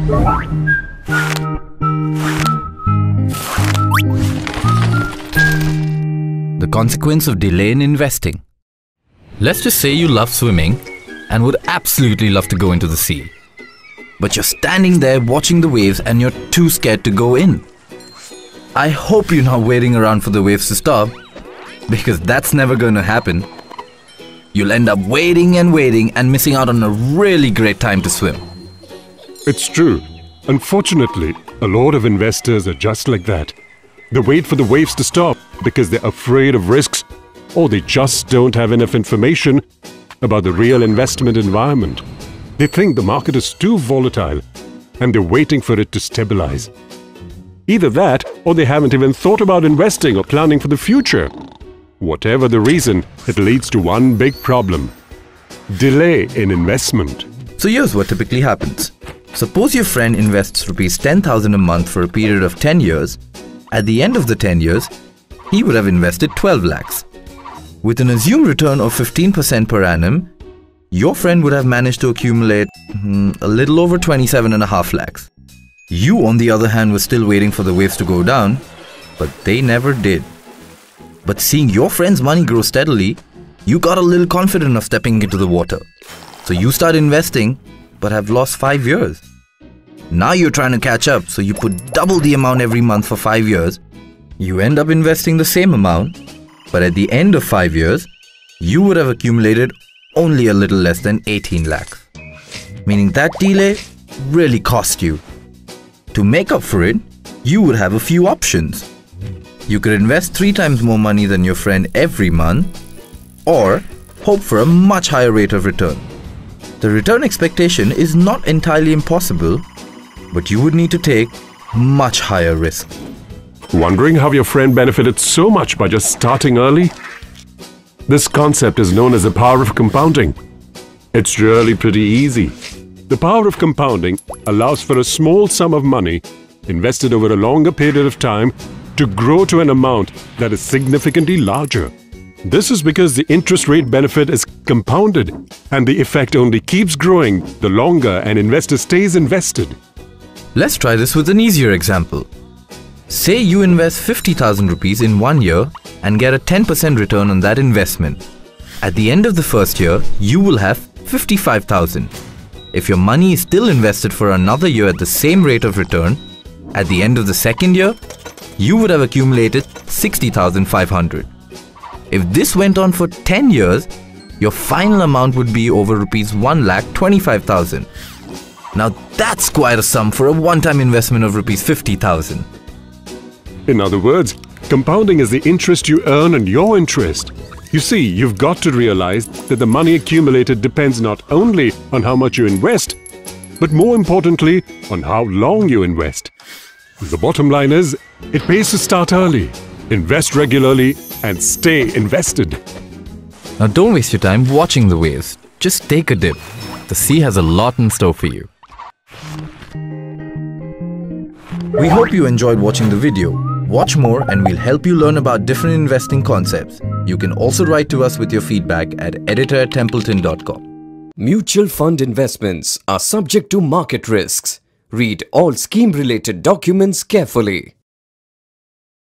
The consequence of delay in investing. Let's just say you love swimming and would absolutely love to go into the sea. But you're standing there watching the waves and you're too scared to go in. I hope you're not waiting around for the waves to stop, because that's never going to happen. You'll end up waiting and waiting and missing out on a really great time to swim. It's true. Unfortunately, a lot of investors are just like that. They wait for the waves to stop because they're afraid of risks, or they just don't have enough information about the real investment environment. They think the market is too volatile and they're waiting for it to stabilize. Either that, or they haven't even thought about investing or planning for the future. Whatever the reason, it leads to one big problem: delay in investment. So here's what typically happens. Suppose your friend invests rupees 10,000 a month for a period of 10 years. At the end of the 10 years, he would have invested 12 lakhs. With an assumed return of 15% per annum, your friend would have managed to accumulate a little over 27.5 lakhs. You, on the other hand, were still waiting for the waves to go down, but they never did. But seeing your friend's money grow steadily, you got a little confident of stepping into the water. So you start investing, but have lost 5 years. Now you're trying to catch up, so you put double the amount every month for 5 years. You end up investing the same amount, but at the end of 5 years, you would have accumulated only a little less than 18 lakhs. Meaning that delay really cost you. To make up for it, you would have a few options. You could invest 3 times more money than your friend every month, or hope for a much higher rate of return. The return expectation is not entirely impossible, but you would need to take much higher risk. Wondering how your friend benefited so much by just starting early? This concept is known as the power of compounding. It's really pretty easy. The power of compounding allows for a small sum of money invested over a longer period of time to grow to an amount that is significantly larger. This is because the interest rate benefit is compounded, and the effect only keeps growing the longer an investor stays invested. Let's try this with an easier example. Say you invest 50,000 rupees in 1 year and get a 10% return on that investment. At the end of the first year, you will have 55,000. If your money is still invested for another year at the same rate of return, at the end of the second year, you would have accumulated 60,500. If this went on for 10 years, your final amount would be over rupees 1,25,000. Now that's quite a sum for a one-time investment of rupees 50,000. In other words, compounding is the interest you earn on your interest. You see, you've got to realize that the money accumulated depends not only on how much you invest, but more importantly, on how long you invest. The bottom line is, it pays to start early, invest regularly, and stay invested. Now don't waste your time watching the waves. Just take a dip. The sea has a lot in store for you. We hope you enjoyed watching the video. Watch more and we'll help you learn about different investing concepts. You can also write to us with your feedback at editor@templeton.com. Mutual fund investments are subject to market risks. Read all scheme-related documents carefully.